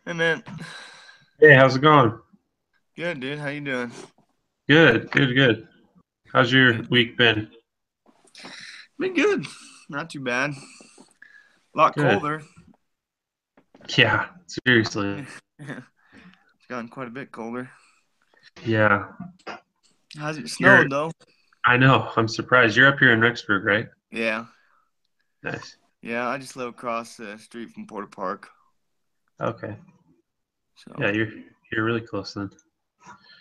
Hey man, Hey, how's it going? good dude. How you doing? Good, good, good. How's your Good. week been? Been good. Not too bad. A lot Good. colder. Yeah, seriously. It's gotten quite a bit colder. Yeah. How's it You're, snowed though? I know, I'm surprised. You're up here in Rexburg, right? Yeah, Nice. yeah. I just live across the street from Porter Park, Okay. so Yeah, you're really close then.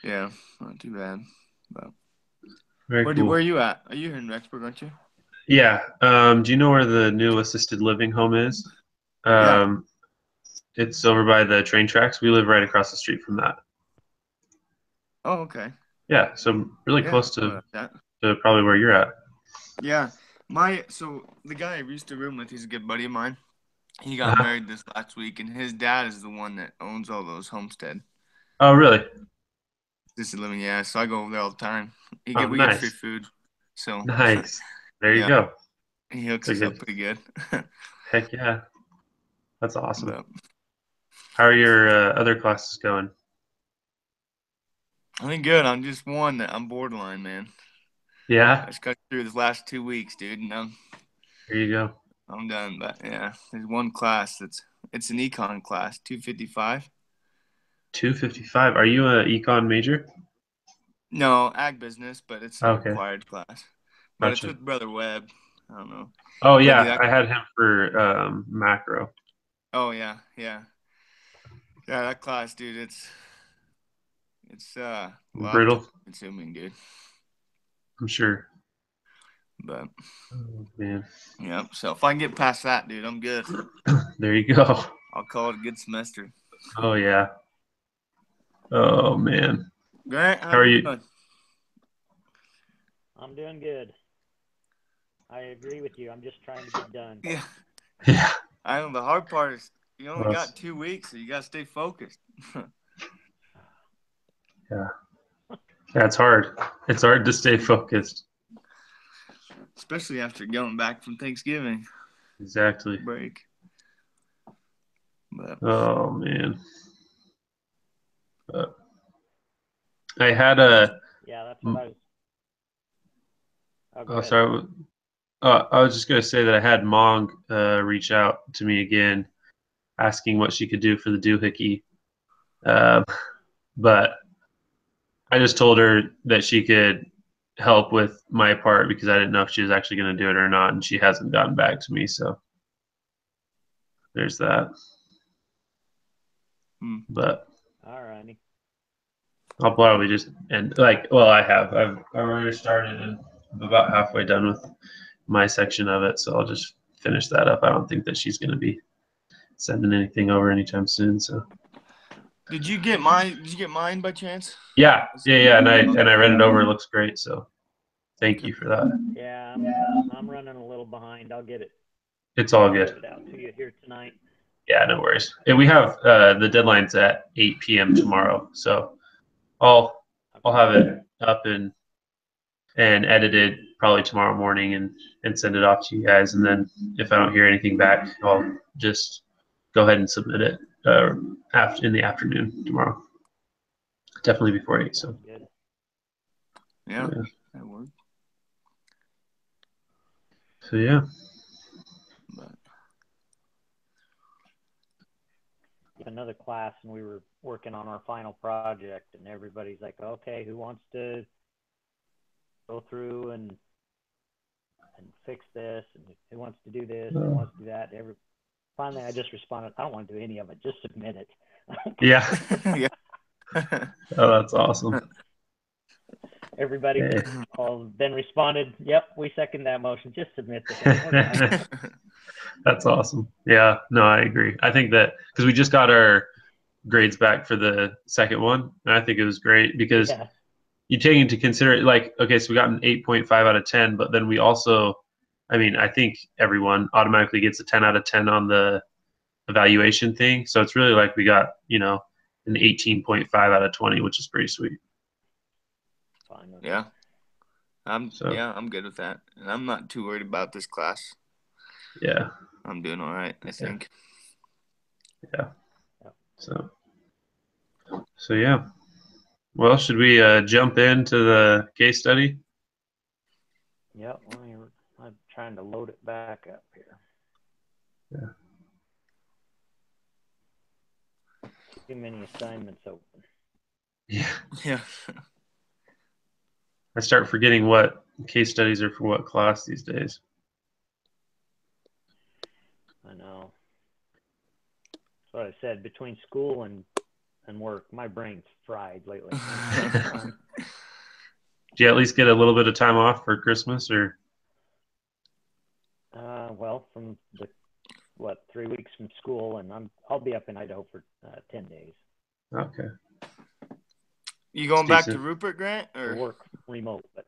yeah, not too bad. But Very where are cool. you at? Are you here in Rexburg, aren't you? Yeah. Do you know where the new assisted living home is? Yeah. Um, it's over by the train tracks. We live right across the street from that. Oh, okay. Yeah, so I'm really Yeah, close I know about that. to probably where you're at. Yeah, so the guy I used to room with, he's a good buddy of mine. He got Uh-huh. married this last week, and his dad is the one that owns all those homestead. Oh, really? Assisted living, yeah. So I go over there all the time. Oh, We get free nice. food, so Nice. There you yeah, go. he hooks So us up good. pretty good. Heck yeah. That's awesome. But How are your other classes going? I think good. I'm just one that I'm borderline, man. I Yeah, just got through this last 2 weeks, dude, and there you go. I'm done. But yeah, there's one class it's an econ class, 255. 255. Are you a econ major? No, ag business, but it's a Okay, required class. But it's gotcha. with Brother Webb. I don't know. Oh But yeah, dude, I had him for macro. oh yeah, yeah, yeah. That class, dude, it's a lot of time Brittle, consuming, dude. I'm sure. But Oh man, yeah, so if I can get past that, dude, I'm good. there you go. I'll call it a good semester. Oh yeah. Oh man, Grant, how how are you you? doing? I'm doing good. I agree with you. I'm just trying to get done. Yeah, Yeah. I know the hard part is you only Well, got 2 weeks, so you gotta stay focused. yeah. That's hard. It's hard to stay focused. Especially after going back from Thanksgiving Exactly. break. But Oh man. Uh, I had yeah, a. Yeah, that's what I was. Oh, go Oh, ahead. sorry. I was just gonna say that I had Mong reach out to me again, asking what she could do for the doohickey. Um, but I just told her that she could help with my part because I didn't know if she was actually going to do it or not, and she hasn't gotten back to me. So there's that. hmm. But All righty. I'll probably just end like well, I have. I've already started and I'm about halfway done with my section of it, so I'll just finish that up. I don't think that she's going to be sending anything over anytime soon. So Did you get mine? Did you get mine by chance? yeah, Was yeah, it- yeah, and I oh, and I read it over. It looks great. So thank okay. you for that. Yeah, I'm running a little behind. I'll get it. It's all I'll good. get it out to you here tonight. Yeah, no worries. And we have the deadline's at 8 p.m. tomorrow, so I'll I'll Okay. have it up and edited probably tomorrow morning and send it off to you guys. And then if I don't hear anything back, I'll just go ahead and submit it after in the afternoon tomorrow. Definitely before 8. So Sounds good. Yeah, yeah, that worked. so yeah. But Another class, and we were working on our final project, and everybody's like, "Okay, who wants to go through and fix this? And who wants to do this? Who Uh, wants to do that?" Finally, I just responded, "I don't want to do any of it. Just submit it." yeah. yeah. Oh, that's awesome. Everybody Hey. all then responded, "Yep, we second that motion. Just submit the thing. We're done." That's awesome. Yeah, no, I agree. I think that because we just got our grades back for the second one, and I think it was great because Yeah, you take into consider like okay, so we got an 8.5 out of 10, but then we also, I mean, I think everyone automatically gets a 10 out of 10 on the evaluation thing. So it's really like we got an 18.5 out of 20, which is pretty sweet. fine with me. Yeah, So I'm good with that, and I'm not too worried about this class. yeah, I'm doing all right, I yeah, think. yeah. So yeah. Well, should we jump into the case study? Yep. I'm trying to load it back up here. Yeah. Too many assignments open. Yeah. Yeah. I start forgetting what case studies are for what class these days. I know. That's what I said. Between school and work, my brain's fried lately. Do you at least get a little bit of time off for Christmas or? Well, from the 3 weeks from school, and I'll be up in Idaho for 10 days. Okay. You going back to Rupert, Grant, or work remote? But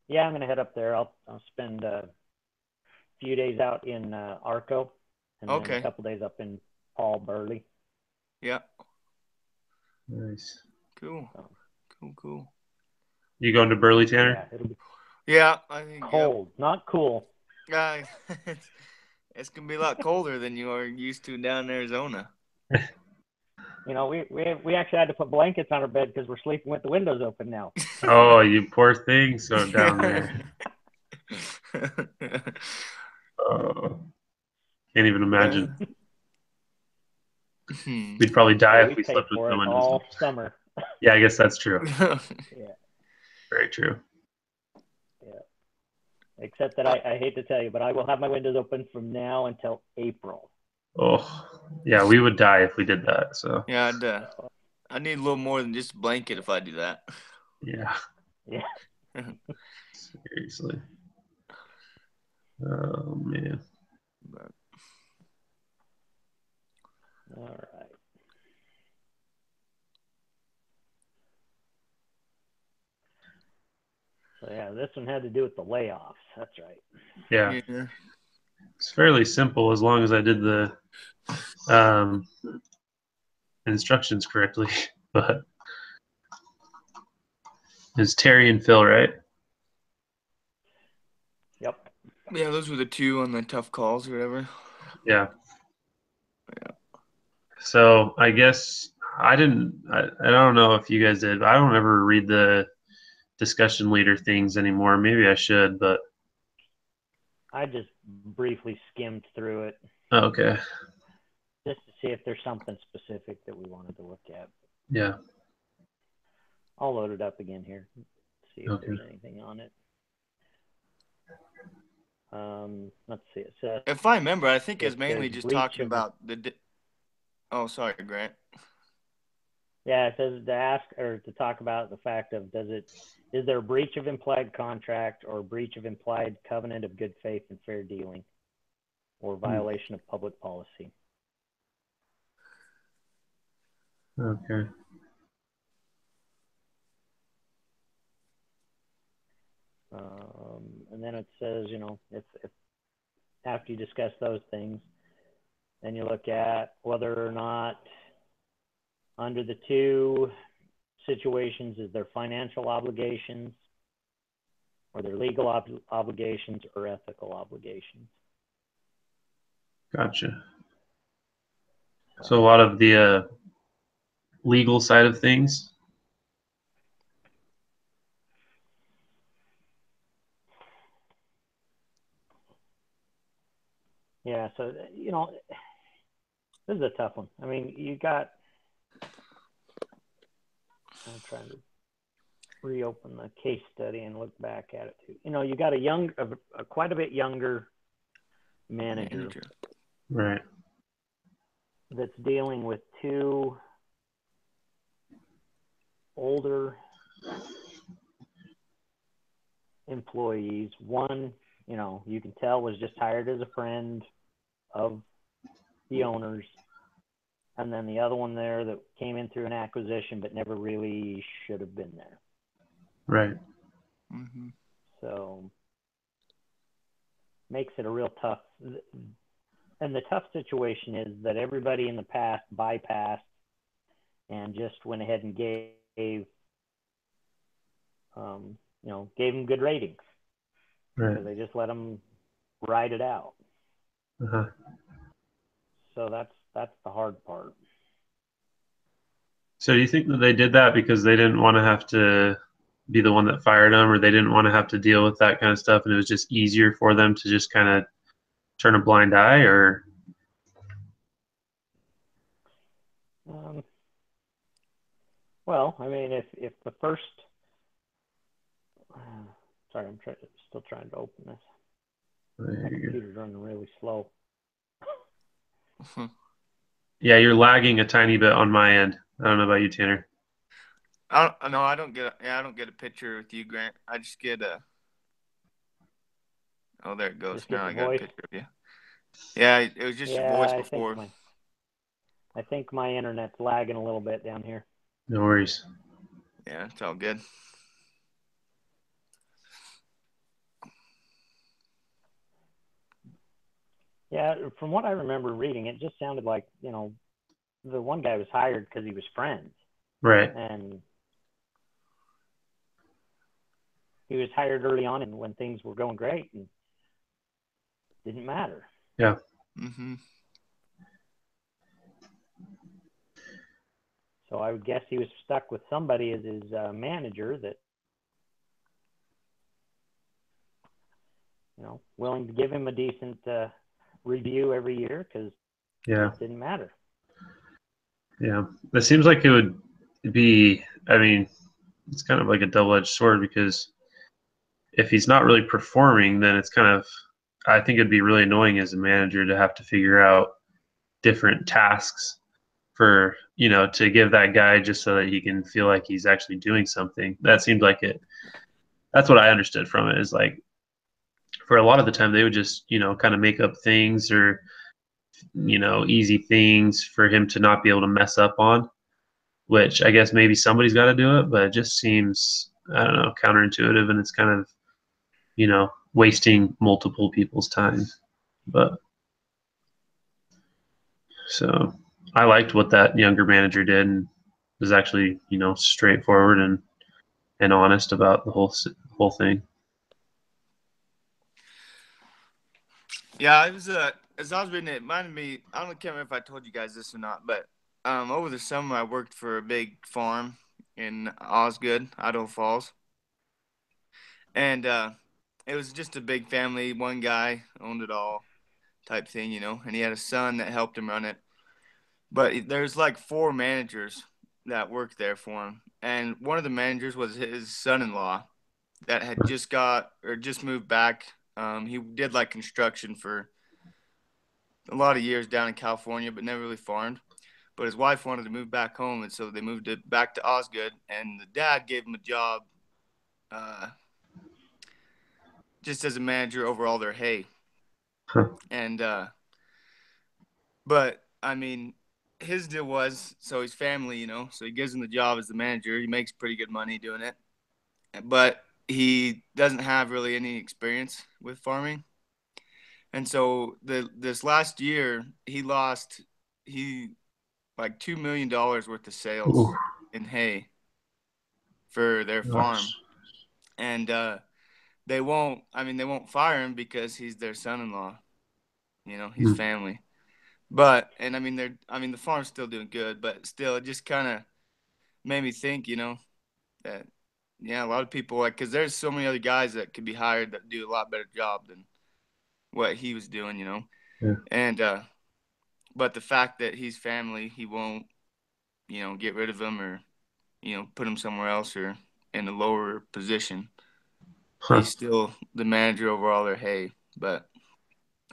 yeah, I'm gonna head up there. I'll spend a few days out in Arco, and then a couple days up in Paul Burley. Yeah. Nice. Cool. Cool. You going to Burley, Tanner? Yeah, it'll be I think cold, not cool. It's gonna be a lot colder than you are used to down in Arizona. You know, we actually had to put blankets on our bed because we're sleeping with the windows open now. Oh, you poor thing! So down there. Oh, can't even imagine. We'd probably die if we slept with the windows all summer. Yeah, I guess that's true. Yeah. Very true. Yeah. Except that I hate to tell you, but I will have my windows open from now until April. Oh, yeah, we would die if we did that. So yeah, I need a little more than just a blanket if I do that. Yeah. Yeah. Seriously. Oh man. All right. So yeah, this one had to do with the layoffs. That's right. Yeah. It's fairly simple as long as I did the instructions correctly. But it's Terry and Phil, right? Yep. Yeah, those were the two on the tough calls or whatever. Yeah. So I guess I don't know if you guys did, but I don't ever read the discussion leader things anymore. Maybe I should, but I just briefly skimmed through it. Okay. Just to see if there's something specific that we wanted to look at. Yeah. I'll load it up again here. See if there's anything on it. Let's see. It says, if I remember, I think it's mainly just talking about the. Oh, sorry, Grant. Yeah, it says to ask or to talk about the fact of is there a breach of implied contract or breach of implied covenant of good faith and fair dealing or violation of public policy? Okay. And then it says, if after you discuss those things, then you look at whether or not under the two situations is there financial obligations or their legal obligations or ethical obligations. Gotcha. So a lot of the legal side of things. Yeah, so this is a tough one. I mean, I'm trying to reopen the case study and look back at it too. You got a quite a bit younger manager. Right. That's dealing with two older employees. One, you can tell was just hired as a friend of the owners. And then the other one there that came in through an acquisition but never really should have been there. Right. Mm-hmm. So makes it a real tough. And the tough situation is that everybody in the past bypassed and just went ahead and gave them good ratings. Right. Because they just let them ride it out. Uh-huh. So that's the hard part. So do you think that they did that because they didn't want to have to be the one that fired him, or they didn't want to have to deal with that kind of stuff, and it was just easier for them to just kind of turn a blind eye, or Um, well, I mean, if the first, sorry, still trying to open this. My computer's running really slow. yeah, you're lagging a tiny bit on my end. I don't know about you, Tanner. I don't get. I don't get a picture with you, Grant. I just get a. Oh, there it goes. Just get Now the I got a voice. picture of you. Yeah, it was just your Yeah, voice before. I think my internet's lagging a little bit down here. No worries. Yeah, it's all good. Yeah, from what I remember reading, it just sounded like, the one guy was hired because he was friends, Right. and he was hired early on, and when things were going great, and it didn't matter. Yeah. Mm-hmm. So I would guess he was stuck with somebody as his manager that, willing to give him a decent review every year because Yeah. it didn't matter. Yeah. It seems like it would be, I mean, it's kind of like a double-edged sword because if he's not really performing, then it's kind of, I think it'd be really annoying as a manager to have to figure out different tasks for, to give that guy just so that he can feel like he's actually doing something. That seemed like it. That's what I understood from it, is like for a lot of the time they would just, kind of make up things or, easy things for him to not be able to mess up on, which I guess maybe somebody's got to do it, but it just seems, I don't know, counterintuitive, and it's kind of, wasting multiple people's time. But so I liked what that younger manager did, and was actually, straightforward and honest about the whole thing. Yeah, it was as I was reading it, it reminded me. I don't can't remember if I told you guys this or not, but over the summer I worked for a big farm in Osgood, Idaho Falls, and it was just a big family. One guy owned it all, type thing, and he had a son that helped him run it. But there's like four managers that worked there for him, and one of the managers was his son-in-law that had just got or just moved back. He did like construction for a lot of years down in California, but never really farmed. But his wife wanted to move back home, and so they moved it back to Osgood. And the dad gave him a job, uh, just as a manager over all their hay. Huh. And but I mean, his deal was so he's family, so he gives him the job as the manager. He makes pretty good money doing it, but he doesn't have really any experience with farming. And so this last year he like $2 million worth of sales Ooh, in hay for their farm, gosh. and they won't. I mean, they won't fire him because he's their son-in-law. He's Hmm. family. But and I mean the farm's still doing good, but still, it just kind of made me think, that yeah, a lot of people like because there's so many other guys that could be hired that do a lot better job than what he was doing. Yeah. And but the fact that he's family, he won't get rid of him or put him somewhere else or in a lower position. Huh. He's still the manager over all their hay. But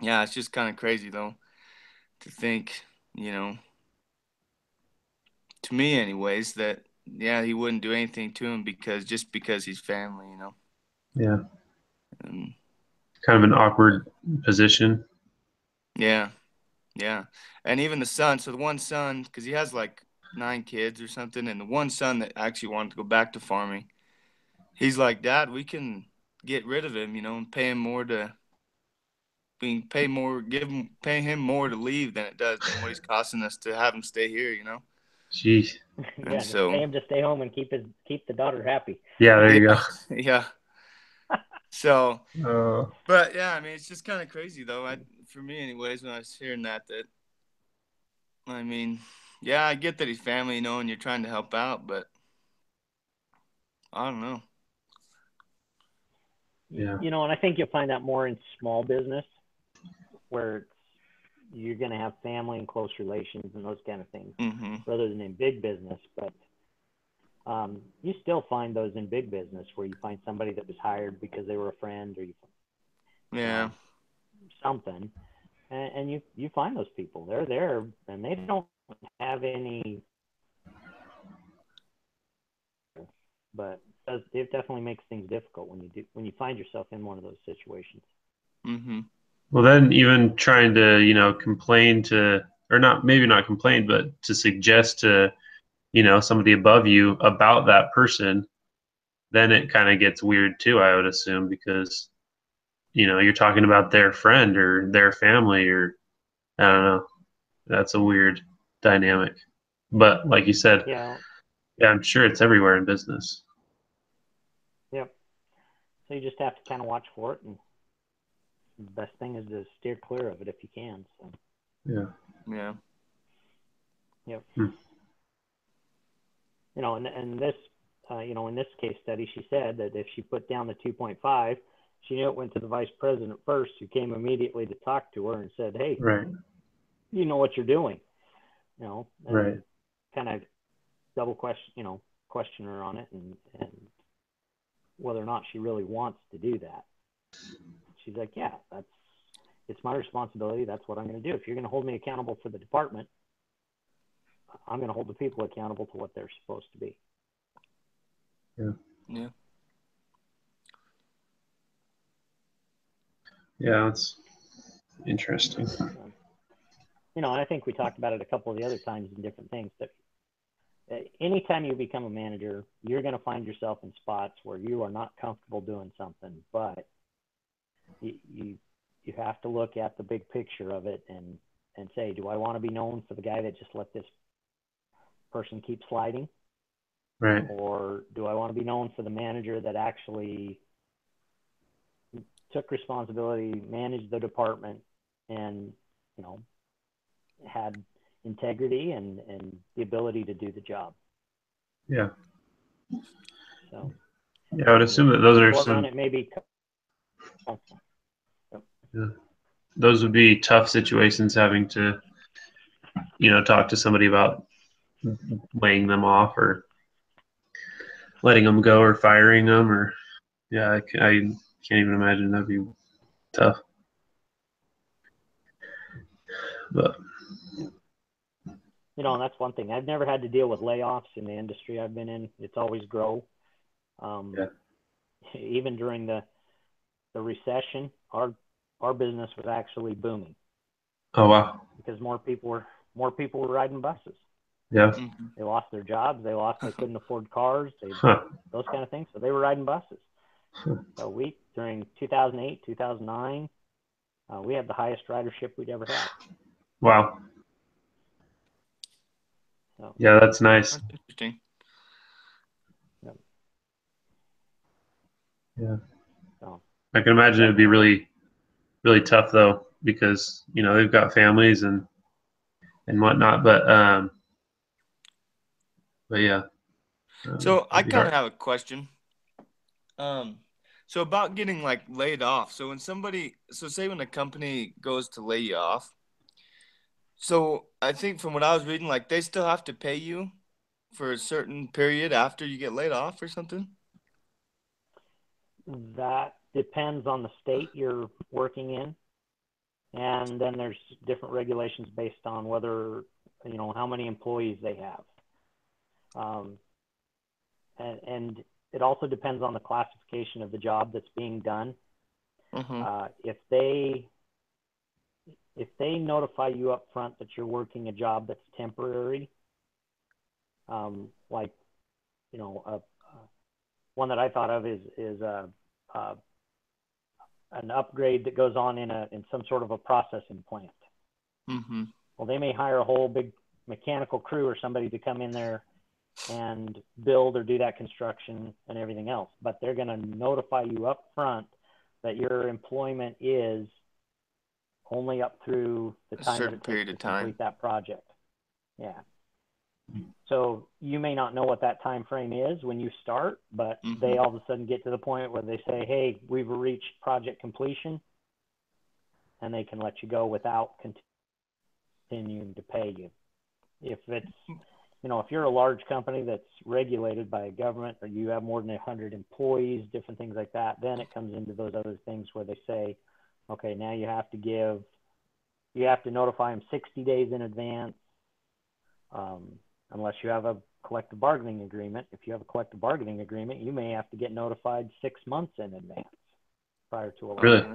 yeah, it's just kind of crazy though to think, you know, to me anyways, that yeah, he wouldn't do anything to him because he's family. Yeah. And Kind of an awkward position. yeah, yeah. And even the son, so the one son, because he has like 9 kids or something, and the one son that actually wanted to go back to farming, he's like, Dad, we can get rid of him, and pay him more to we can pay more, pay him more to leave than what he's costing us to have him stay here. Jeez. And Yeah, just pay so, him to stay home and keep the daughter happy. Yeah, there you yeah, go. yeah. So, Uh, but yeah, I mean, it's just kind of crazy though. For me, anyways, when I was hearing that, I mean, Yeah, I get that he's family, and you're trying to help out, but I don't know. Yeah. And I think you'll find that more in small business where you're going to have family and close relations and those kind of things Mm-hmm. rather than in big business. But you still find those in big business where you find somebody that was hired because they were a friend or Yeah. something, and you find those people. They're there and they don't have any, but it definitely makes things difficult when you find yourself in one of those situations. Mm-hmm. Well, then even trying to, complain to, or not, maybe not complain, but to suggest to, somebody above you about that person, then it kind of gets weird too, I would assume, because, you're talking about their friend or their family or I don't know. That's a weird dynamic. But like you said, Yeah. yeah, I'm sure it's everywhere in business. Yep. So you just have to kind of watch for it, and the best thing is to steer clear of it if you can. So. Yeah. Yeah. Yep. Hmm. And this, in this case study, she said that if she put down the 2.5, she knew it went to the vice president first, who came immediately to talk to her and said, "Hey, Right. you know what you're doing," Right. and kind of double question her on it and whether or not she really wants to do that. She's like, "Yeah, it's my responsibility. That's what I'm going to do. If you're going to hold me accountable for the department, I'm going to hold the people accountable to what they're supposed to be." Yeah. Yeah. Yeah, that's interesting. And I think we talked about it a couple of the other times in different things, but anytime you become a manager, you're going to find yourself in spots where you are not comfortable doing something, but you have to look at the big picture of it and say, do I want to be known for the guy that just let this person keep sliding? Right. Or do I want to be known for the manager that actually took responsibility, managed the department, and had integrity and the ability to do the job? Yeah. So Yeah, I would assume that those are short run, some, it may be. yeah, those would be tough situations having to, talk to somebody about laying them off or letting them go or firing them or, yeah, I can't even imagine. That'd be tough. But And that's one thing. I've never had to deal with layoffs in the industry I've been in. It's always grow. yeah. Even during the recession, our business was actually booming Oh wow. because more people were riding buses. Yeah. Mm-hmm. They lost their jobs. They couldn't afford cars. Huh. Those kind of things. So they were riding buses. Huh. So during 2008, 2009, we had the highest ridership we'd ever had. Wow. So, Yeah, that's nice. That's interesting. yep. Yeah. So I can imagine it'd be really, really tough though, because, they've got families and whatnot. But yeah, So I it'd be kind of hard. have a question. Um, so about getting like laid off. So say when a company goes to lay you off. So I think from what I was reading, like they still have to pay you for a certain period after you get laid off or something. that depends on the state you're working in. And then there's different regulations based on whether, how many employees they have. And it also depends on the classification of the job that's being done. Mm-hmm. If they notify you up front that you're working a job that's temporary, like one that I thought of is an upgrade that goes on in some sort of a processing plant. Mm-hmm. Well, they may hire a whole big mechanical crew or somebody to come in there and build or do that construction and everything else, but they're going to notify you up front that your employment is only up through the A time that certain it takes period to of time. complete that project. Yeah. So you may not know what that time frame is when you start, but they all of a sudden get to the point where they say, hey, we've reached project completion, and they can let you go without continuing to pay you. If it's, if you're a large company that's regulated by a government, or you have more than 100 employees, different things like that, then it comes into those other things where they say, okay, now you have to notify them 60 days in advance, unless you have a collective bargaining agreement. If you have a collective bargaining agreement, you may have to get notified 6 months in advance prior to a Really?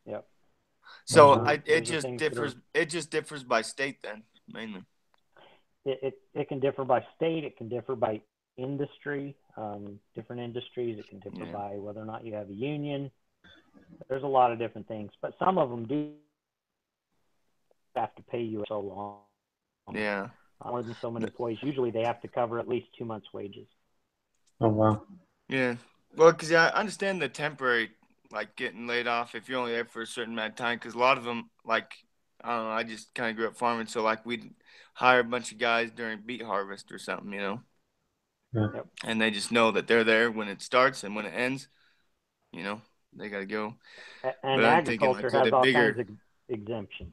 Yep. So it just differs by state then, mainly. It can differ by state. It can differ by industry. Different industries. It can differ by whether or not you have a union. There's a lot of different things, but some of them do have to pay you so long. Yeah. More than so many employees. Usually they have to cover at least 2 months' wages. Oh, wow. Yeah. Well, because I understand the temporary, like getting laid off if you're only there for a certain amount of time. Because a lot of them, like, I don't know, I just kind of grew up farming. So, like, we'd hire a bunch of guys during beet harvest or something, Yeah. Yep. And they just know that they're there when it starts and when it ends, they got to go. And but I'm thinking, agriculture like, has all bigger. kinds of exemptions.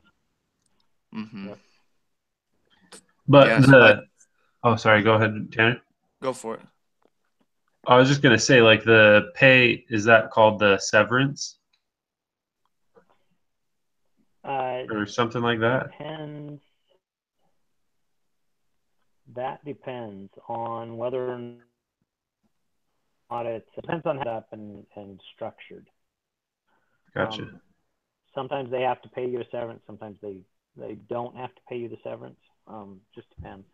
Mm-hmm. Yep. But oh, sorry, go ahead, Tanner. Go for it. I was just going to say, like, the pay, is that called the severance? Or something like that? Depends. That depends on whether or not it depends on how it's up and structured. Gotcha. Sometimes they have to pay you a severance. Sometimes they don't have to pay you the severance. Just depends.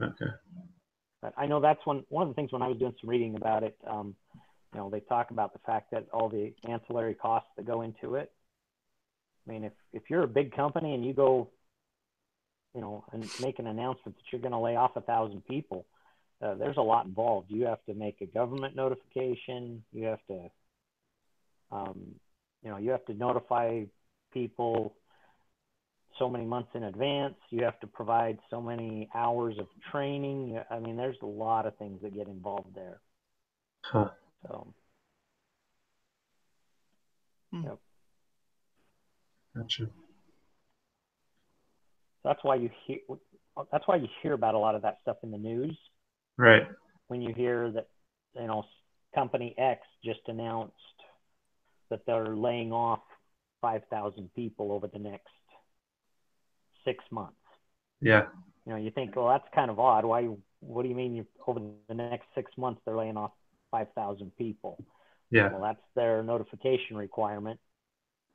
Okay. But I know that's one of the things when I was doing some reading about it. They talk about the fact that all the ancillary costs that go into it. I mean, if you're a big company and you go, and make an announcement that you're going to lay off 1,000 people, there's a lot involved. You have to make a government notification. You have to, you have to notify people so many months in advance. You have to provide so many hours of training. I mean, there's a lot of things that get involved there. Huh. So, Yep. Gotcha. That's why you hear about a lot of that stuff in the news. Right. When you hear that, company X just announced that they're laying off 5,000 people over the next 6 months. Yeah. You think, well, that's kind of odd. Why? What do you mean over the next 6 months they're laying off 5,000 people? Yeah. Well, that's their notification requirement,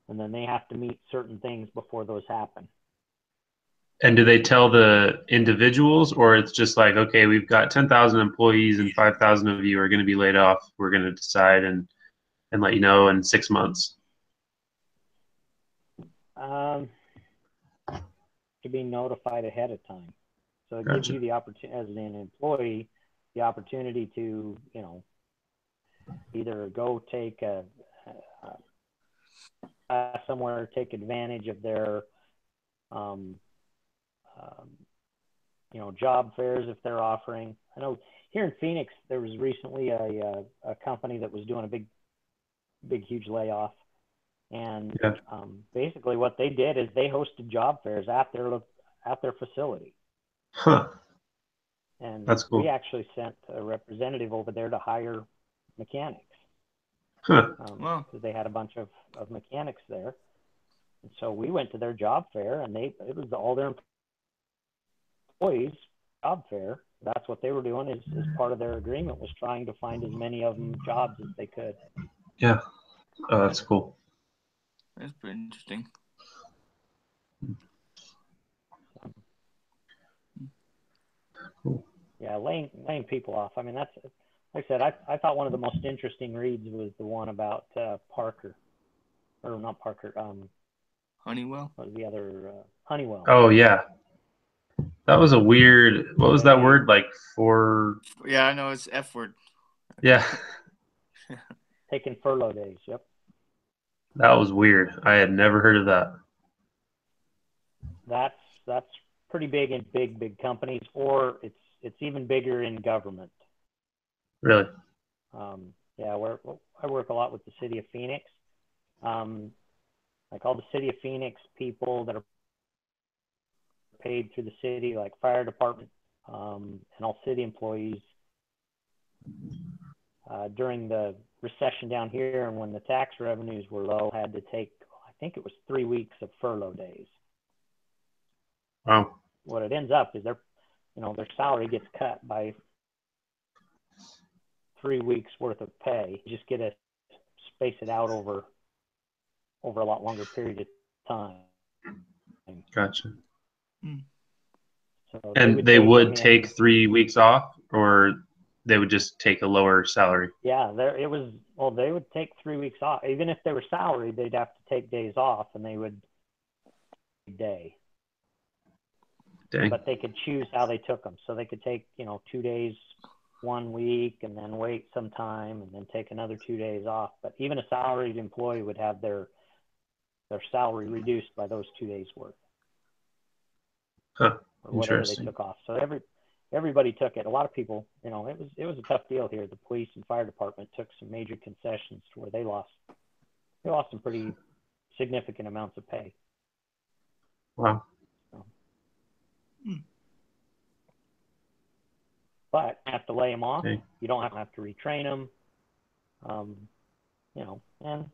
and then they have to meet certain things before those happen. And do they tell the individuals, or it's just like, okay, we've got 10,000 employees and 5,000 of you are going to be laid off. We're going to decide and let you know in 6 months. To be notified ahead of time, so it Gotcha. gives you the opportunity as an employee, the opportunity to, either go take a somewhere, take advantage of their job fairs if they're offering. I know here in Phoenix there was recently a company that was doing a huge layoff, and basically what they did is they hosted job fairs at their facility. Huh. And that's cool. We actually sent a representative over there to hire mechanics. Huh. Wow. Because they had a bunch of mechanics there. And so we went to their job fair, and it was all their employees' job fair. That's what they were doing is part of their agreement was trying to find as many of them jobs as they could. Yeah. Oh, that's cool. That's pretty interesting. Cool. Yeah, laying people off. I mean, that's, like I said, I thought one of the most interesting reads was the one about Parker, or not Parker. Honeywell. What was the other? Honeywell. Oh yeah, that was a weird. What was that word like for? Yeah, I know it's F word. Yeah. Taking furlough days. Yep. That was weird. I had never heard of that. That's pretty big in big companies, or it's even bigger in government. Really? Yeah, I work a lot with the city of Phoenix. Like all the city of Phoenix people that are paid through the city, like fire department, and all city employees. During the recession down here, and when the tax revenues were low, had to take, I think it was 3 weeks of furlough days. Wow. What it ends up is their salary gets cut by 3 weeks worth of pay. You just get to space it out over a lot longer period of time. Gotcha. So And they would take 3 weeks off, or they would just take a lower salary? Yeah, they would take 3 weeks off. Even if they were salaried, they'd have to take days off, and they would day. Dang. But they could choose how they took them. So they could take 2 days 1 week, and then wait some time, and then take another 2 days off. But even a salaried employee would have their salary reduced by those 2 days work. Huh. Or whatever they took off. So everybody took it. A lot of people, it was a tough deal here. The police and fire department took some major concessions to where they lost some pretty significant amounts of pay. Wow. So. But you have to lay them off. Okay. You don't have to retrain them. And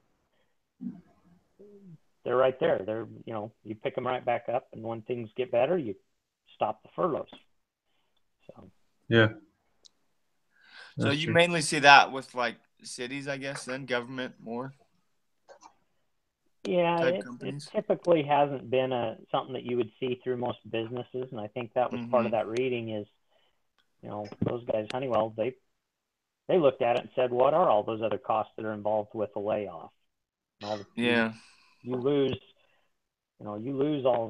they're right there. They're, you pick them right back up, and when things get better, you stop the furloughs. So. Yeah. So you mainly see that with like cities, I guess, then government more. Yeah, it typically hasn't been something that you would see through most businesses, and I think that was part of that reading is, those guys, Honeywell, they looked at it and said, what are all those other costs that are involved with a layoff? You lose all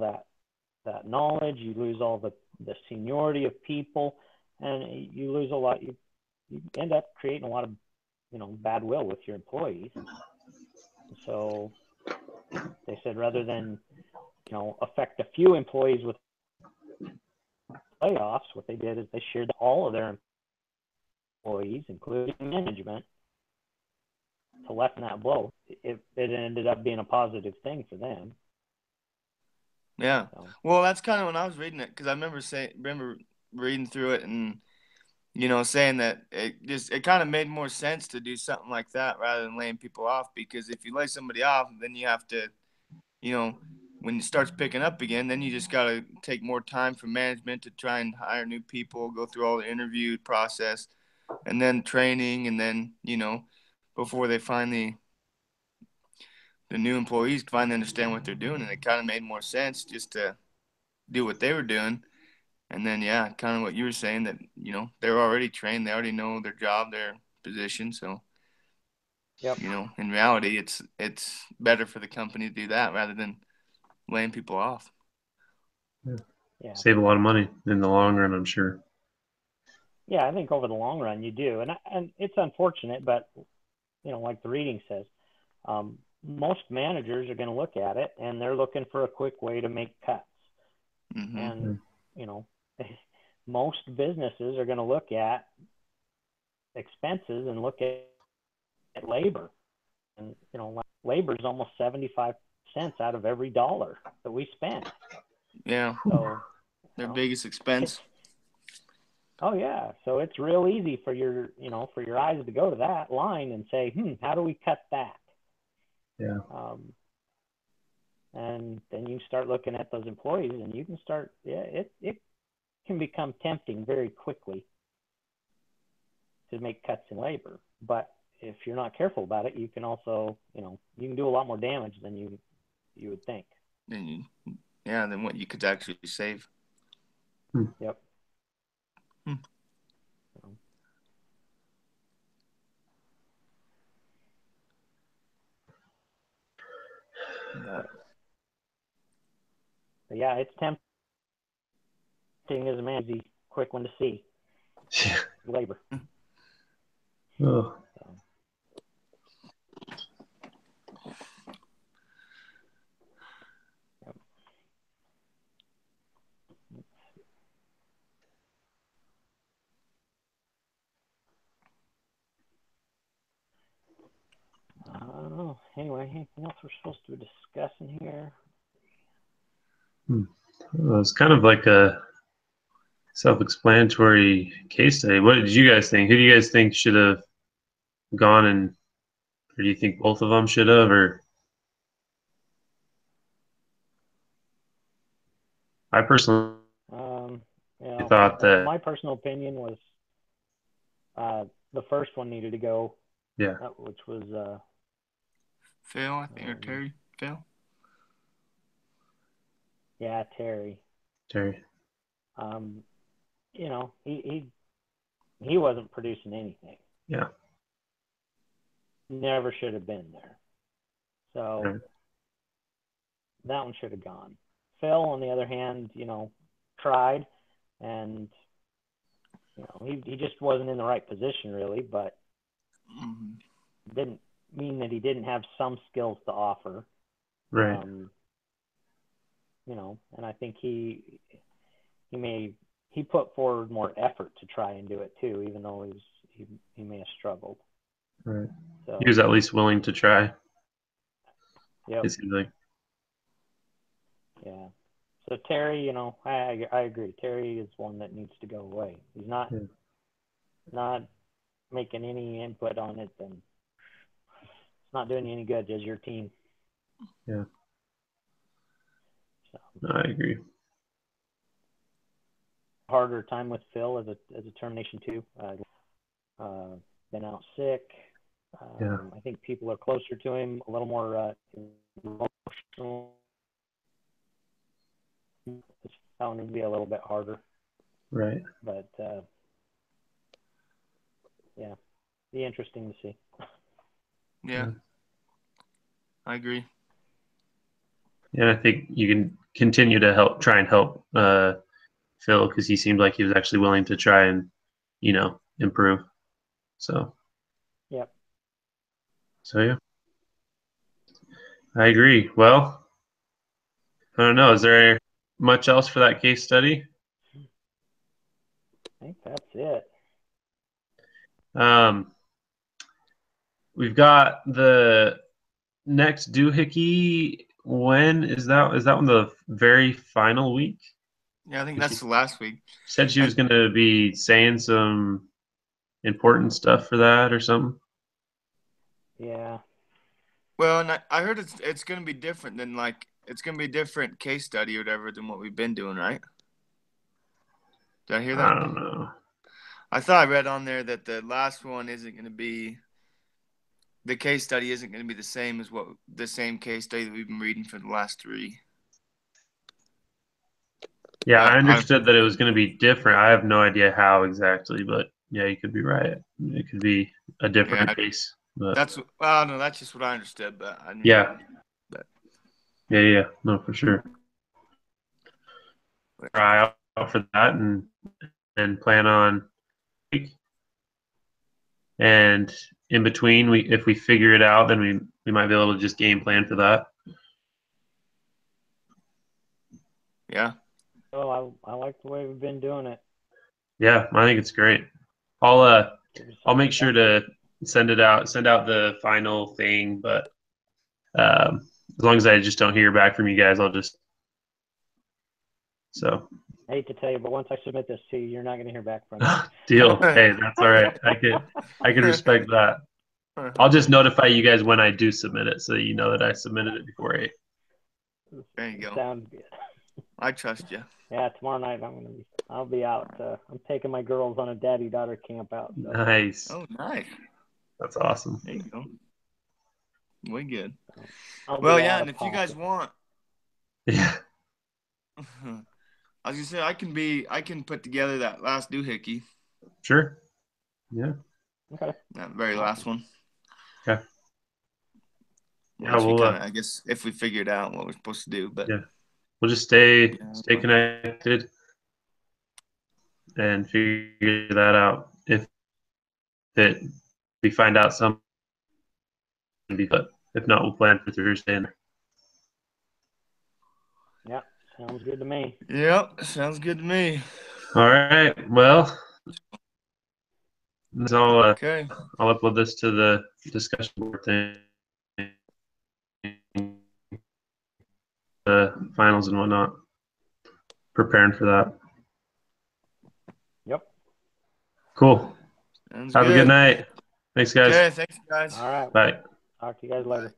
that knowledge, you lose all the seniority of people, and you lose a lot. You end up creating a lot of bad will with your employees. So they said rather than affect a few employees with layoffs, what they did is they shared all of their employees, including management, to lessen that blow. It ended up being a positive thing for them. Yeah. So. Well, that's kind of when I was reading it, because I remember reading through it and saying that it kind of made more sense to do something like that rather than laying people off, because if you lay somebody off, then you have to, when it starts picking up again, then you just got to take more time for management to try and hire new people, go through all the interview process, and then training, and then, before they finally, the new employees finally understand what they're doing. And it kind of made more sense just to do what they were doing. And then, yeah, kind of what you were saying, that, they're already trained. They already know their job, their position. So, yep. In reality, it's better for the company to do that rather than laying people off. Yeah. Save a lot of money in the long run, I'm sure. Yeah, I think over the long run you do. And it's unfortunate, but, like the reading says, most managers are going to look at it, and they're looking for a quick way to make cuts. Mm-hmm. And, most businesses are going to look at expenses and look at labor. And, labor is almost 75 cents out of every dollar that we spend. Yeah. So their biggest expense. Oh yeah. So it's real easy for your eyes to go to that line and say, how do we cut that? Yeah. And then you start looking at those employees, and you can start, it can become tempting very quickly to make cuts in labor. But if you're not careful about it, you can also, you can do a lot more damage than you would think. Than what you could actually save. Yep. But yeah, it's tempting as a man. Easy, quick one to see. Yeah. Labor. Oh. Anyway, anything else we're supposed to be discussing here? Well, it's kind of like a self-explanatory case study. What did you guys think? Who do you guys think should have gone, and or do you think both of them should have? Or I personally thought that my personal opinion was the first one needed to go. Yeah. Which was Phil, I think, or Terry. Phil. Yeah, Terry. Terry. You know, he wasn't producing anything. Yeah. Never should have been there. So Right. that one should have gone. Phil, on the other hand, you know, tried, and you know, he just wasn't in the right position really, but didn't mean that he didn't have some skills to offer. Right. You know, and I think he put forward more effort to try and do it too, even though he may have struggled. Right. So, he was at least willing to try. Yep. It seems like. Yeah. So Terry, you know, I agree. Terry is one that needs to go away. He's not making any input on it, and it's not doing you any good as your team. Yeah. So, no, I agree. Harder time with Phil as a termination too. Been out sick. I think people are closer to him, a little more emotional. It's found to be a little bit harder. Right. But yeah, be interesting to see. Yeah. I agree. Yeah, I think you can continue to try and help Phil, because he seemed like he was actually willing to try and, you know, improve. So. Yep. So yeah, I agree. Well, I don't know. Is there much else for that case study? I think that's it. We've got the next doohickey. When is that? Is that one the very final week? Yeah, I think that's the last week. She said she was going to be saying some important stuff for that or something. Yeah. Well, and I heard it's going to be different than it's going to be a different case study or whatever than what we've been doing, right? Did I hear that? I don't know. I thought I read on there that the last one isn't going to be, the case study isn't going to be the same as the same case study that we've been reading for the last three. Yeah, I understood that it was going to be different. I have no idea how exactly, but yeah, you could be right. It could be a different case. But no, that's just what I understood. But I mean, yeah, no, for sure. Try out for that and plan on. And in between, if we figure it out, then we might be able to just game plan for that. Yeah. Oh, I like the way we've been doing it. Yeah, I think it's great. I'll make sure to send out the final thing, but as long as I just don't hear back from you guys, I'll just so. I hate to tell you, but once I submit this to you, you're not going to hear back from me. Deal. Hey, that's all right. I can respect that. I'll just notify you guys when I do submit it, so that you know that I submitted it before 8. There you go. Sounds good. I trust you. Yeah, tomorrow night I'll be out. I'm taking my girls on a daddy-daughter camp out. So. Nice. Oh, nice. That's awesome. There you go. Way good. Well, yeah, and if you guys want, yeah. I was gonna say I can put together that last doohickey. Sure. Yeah. Okay. That very last one. Okay. Yeah, we'll, I guess if we figured out what we're supposed to do, but yeah, we'll just stay connected and figure that out. If we find out something, but if not, we'll plan for Thursday. Yeah, sounds good to me. Yep, sounds good to me. All right. Well, I'll okay. I'll upload this to the discussion board thing. finals and whatnot. Preparing for that. Yep. Cool. Sounds Have good. a good night. Thanks, guys. Okay, thanks, guys. All right. Bye. Talk to you guys later. Bye.